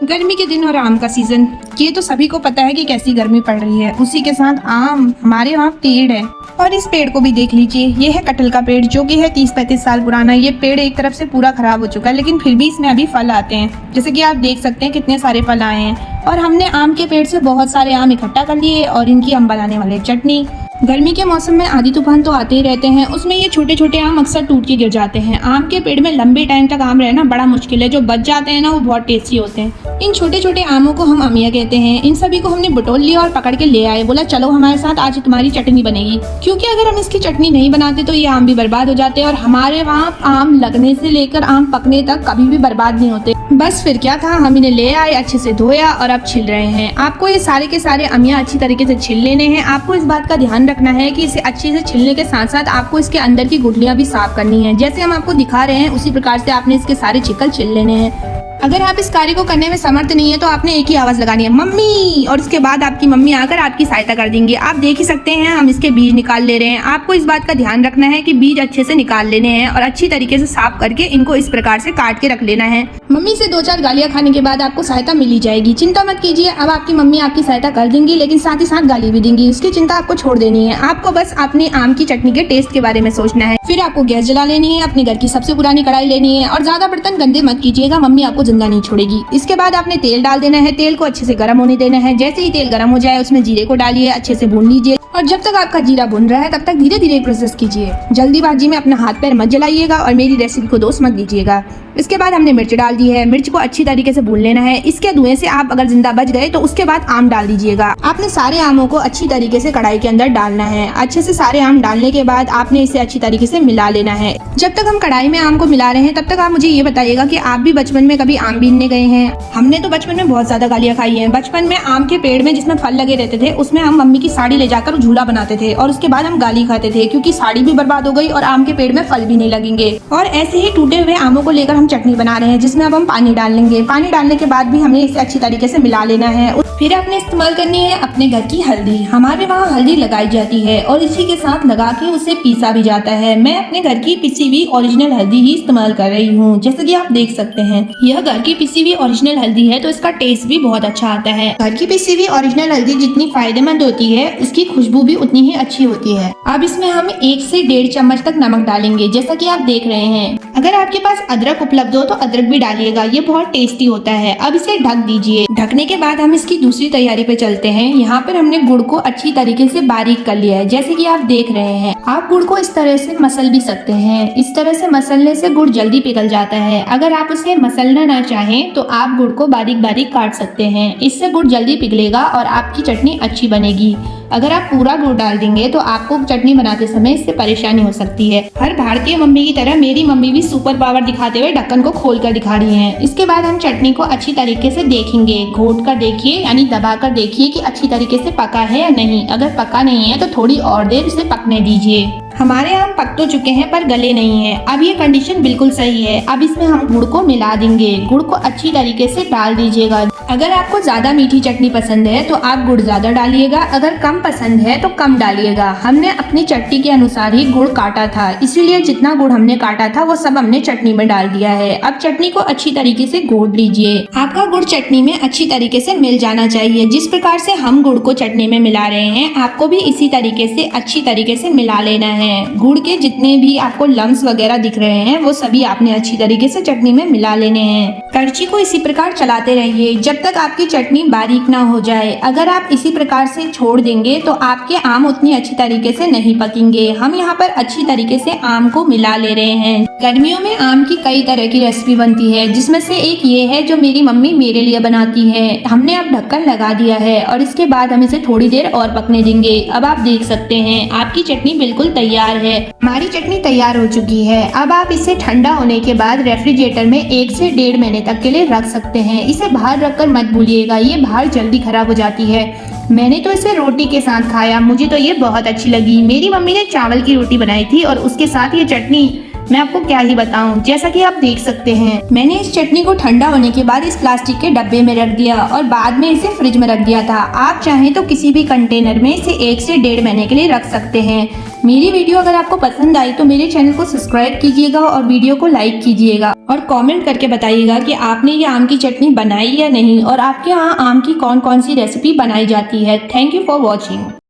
गर्मी के दिन और आम का सीजन, ये तो सभी को पता है कि कैसी गर्मी पड़ रही है। उसी के साथ आम, हमारे वहाँ पेड़ है और इस पेड़ को भी देख लीजिए। ये है कटहल का पेड़ जो कि है 30-35 साल पुराना। ये पेड़ एक तरफ से पूरा खराब हो चुका है, लेकिन फिर भी इसमें अभी फल आते हैं। जैसे कि आप देख सकते हैं कितने सारे फल आए हैं। और हमने आम के पेड़ से बहुत सारे आम इकट्ठा कर लिए और इनकी हम बनाने वाले चटनी। गर्मी के मौसम में आंधी तूफान तो आते ही रहते हैं, उसमें ये छोटे छोटे आम अक्सर टूट के गिर जाते हैं। आम के पेड़ में लंबे टाइम तक आम रहना बड़ा मुश्किल है। जो बच जाते हैं ना, वो बहुत टेस्टी होते हैं। इन छोटे छोटे आमों को हम अमिया कहते हैं। इन सभी को हमने बटोर लिया और पकड़ के ले आए। बोला चलो हमारे साथ आज तुम्हारी चटनी बनेगी, क्योंकि अगर हम इसकी चटनी नहीं बनाते तो ये आम भी बर्बाद हो जाते हैं। और हमारे वहाँ आम लगने से लेकर आम पकने तक कभी भी बर्बाद नहीं होते। बस फिर क्या था, हम इन्हें ले आए, अच्छे से धोया और अब छिल रहे हैं। आपको ये सारे के सारे अमिया अच्छी तरीके से छिल लेने हैं। आपको इस बात का ध्यान रखना है कि इसे अच्छे से छिलने के साथ साथ आपको इसके अंदर की गुठलियां भी साफ करनी है। जैसे हम आपको दिखा रहे हैं उसी प्रकार से आपने इसके सारे छिकल छिल लेने हैं। अगर आप इस कार्य को करने में समर्थ नहीं है तो आपने एक ही आवाज लगानी है, मम्मी, और उसके बाद आपकी मम्मी आकर आपकी सहायता कर देंगी। आप देख ही सकते हैं हम इसके बीज निकाल ले रहे हैं। आपको इस बात का ध्यान रखना है कि बीज अच्छे से निकाल लेने हैं और अच्छी तरीके से साफ करके इनको इस प्रकार से काट के रख लेना है। मम्मी से 2-4 गालियां खाने के बाद आपको सहायता मिल ही जाएगी। चिंता मत कीजिए, अब आपकी मम्मी आपकी सहायता कर देंगी, लेकिन साथ ही साथ गाली भी देंगी। उसकी चिंता आपको छोड़ देनी है। आपको बस अपने आम की चटनी के टेस्ट के बारे में सोचना है। फिर आपको गैस जला लेनी है, अपने घर की सबसे पुरानी कढ़ाई लेनी है और ज्यादा बर्तन गंदे मत कीजिएगा, मम्मी आपको जिंदा नहीं छोड़ेगी। इसके बाद आपने तेल डाल देना है। तेल को अच्छे से गर्म होने देना है। जैसे ही तेल गर्म हो जाए उसमें जीरे को डालिए, अच्छे से भून लीजिए। और जब तक आपका जीरा भुन रहा है तब तक धीरे धीरे प्रोसेस कीजिए। जल्दीबाजी में अपना हाथ पैर मत जलाइएगा और मेरी रेसिपी को दोस्त मत दीजिएगा। इसके बाद हमने मिर्च डाल दी है। मिर्च को अच्छी तरीके से भून लेना है। इसके धुएं से आप अगर जिंदा बच गए तो उसके बाद आम डाल दीजिएगा। आपने सारे आमों को अच्छी तरीके से कढ़ाई के अंदर डालना है। अच्छे से सारे आम डालने के बाद आपने इसे अच्छी तरीके से मिला लेना है। जब तक हम कढ़ाई में आम को मिला रहे हैं तब तक आप मुझे ये बताइएगा कि आप भी बचपन में कभी आम बीनने गए हैं? हमने तो बचपन में बहुत ज्यादा गालियां खाई हैं। बचपन में आम के पेड़ में जिसमें फल लगे रहते थे उसमें हम मम्मी की साड़ी ले जाकर झूला बनाते थे और उसके बाद हम गाली खाते थे, क्योंकि साड़ी भी बर्बाद हो गई और आम के पेड़ में फल भी नहीं लगेंगे। और ऐसे ही टूटे हुए आमों को लेकर हम चटनी बना रहे हैं, जिसमें अब हम पानी डाल लेंगे। पानी डालने के बाद भी हमें इसे अच्छी तरीके से मिला लेना है। फिर आपने इस्तेमाल करनी है अपने घर की हल्दी। हमारे वहाँ हल्दी लगाई जाती है और इसी के साथ लगा के उसे पीसा भी जाता है। मैं अपने घर की पिसी हुई ओरिजिनल हल्दी ही इस्तेमाल कर रही हूँ। जैसे कि आप देख सकते हैं यह घर की पिसी हुई ओरिजिनल हल्दी है, तो इसका टेस्ट भी बहुत अच्छा आता है। घर की पिसी हुई ओरिजिनल हल्दी जितनी फायदेमंद होती है उसकी खुशबू भी उतनी ही अच्छी होती है। अब इसमें हम 1 से 1.5 चम्मच तक नमक डालेंगे, जैसा कि आप देख रहे हैं। अगर आपके पास अदरक उपलब्ध हो तो अदरक भी डालिएगा, ये बहुत टेस्टी होता है। अब इसे ढक दीजिए। ढकने के बाद हम इसकी दूसरी तैयारी पे चलते हैं। यहाँ पर हमने गुड़ को अच्छी तरीके से बारीक कर लिया है, जैसे कि आप देख रहे हैं। आप गुड़ को इस तरह से मसल भी सकते हैं। इस तरह से मसलने से गुड़ जल्दी पिघल जाता है। अगर आप उसे मसलना ना चाहें तो आप गुड़ को बारीक बारीक काट सकते हैं। इससे गुड़ जल्दी पिघलेगा और आपकी चटनी अच्छी बनेगी। अगर आप पूरा गुड़ डाल देंगे तो आपको चटनी बनाते समय इससे परेशानी हो सकती है। हर भारतीय मम्मी की तरह मेरी मम्मी भी सुपर पावर दिखाते हुए ढक्कन को खोल कर दिखा रही हैं। इसके बाद हम चटनी को अच्छी तरीके से देखेंगे। घोट कर देखिए, यानी दबा कर देखिए कि अच्छी तरीके से पका है या नहीं। अगर पका नहीं है तो थोड़ी और देर इसे पकने दीजिए। हमारे आम पक तो चुके हैं पर गले नहीं है। अब ये कंडीशन बिल्कुल सही है। अब इसमें हम गुड़ को मिला देंगे। गुड़ को अच्छी तरीके से डाल दीजिएगा। अगर आपको ज्यादा मीठी चटनी पसंद है तो आप गुड़ ज्यादा डालिएगा, अगर कम पसंद है तो कम डालिएगा। हमने अपनी चटनी के अनुसार ही गुड़ काटा था, इसीलिए जितना गुड़ हमने काटा था वो सब हमने चटनी में डाल दिया है। अब चटनी को अच्छी तरीके से घोट लीजिए। आपका गुड़ चटनी में अच्छी तरीके से मिल जाना चाहिए। जिस प्रकार से हम गुड़ को चटनी में मिला रहे हैं आपको भी इसी तरीके से अच्छी तरीके से मिला लेना है। गुड़ के जितने भी आपको लम्स वगैरह दिख रहे हैं वो सभी आपने अच्छी तरीके से चटनी में मिला लेने हैं। करछी को इसी प्रकार चलाते रहिए जब तक आपकी चटनी बारीक ना हो जाए। अगर आप इसी प्रकार से छोड़ देंगे तो आपके आम उतनी अच्छी तरीके से नहीं पकेंगे। हम यहाँ पर अच्छी तरीके से आम को मिला ले रहे हैं। गर्मियों में आम की कई तरह की रेसिपी बनती है, जिसमें से एक ये है जो मेरी मम्मी मेरे लिए बनाती है। हमने अब ढक्कन लगा दिया है और इसके बाद हम इसे थोड़ी देर और पकने देंगे। अब आप देख सकते हैं आपकी चटनी बिल्कुल तैयार है। हमारी चटनी तैयार हो चुकी है। अब आप इसे ठंडा होने के बाद रेफ्रिजरेटर में 1 से 1.5 महीने तक के लिए रख सकते हैं। इसे बाहर रखकर मत भूलिएगा, ये बाहर जल्दी खराब हो जाती है। मैंने तो इसे रोटी के साथ खाया, मुझे तो ये बहुत अच्छी लगी। मेरी मम्मी ने चावल की रोटी बनाई थी और उसके साथ ये चटनी मैं आपको क्या ही बताऊं, जैसा कि आप देख सकते हैं मैंने इस चटनी को ठंडा होने के बाद इस प्लास्टिक के डब्बे में रख दिया और बाद में इसे फ्रिज में रख दिया था। आप चाहें तो किसी भी कंटेनर में इसे 1 से 1.5 महीने के लिए रख सकते हैं। मेरी वीडियो अगर आपको पसंद आई तो मेरे चैनल को सब्सक्राइब कीजिएगा और वीडियो को लाइक कीजिएगा और कमेंट करके बताइएगा कि आपने ये आम की चटनी बनाई या नहीं और आपके यहाँ आम की कौन कौन सी रेसिपी बनाई जाती है। Thank you for watching.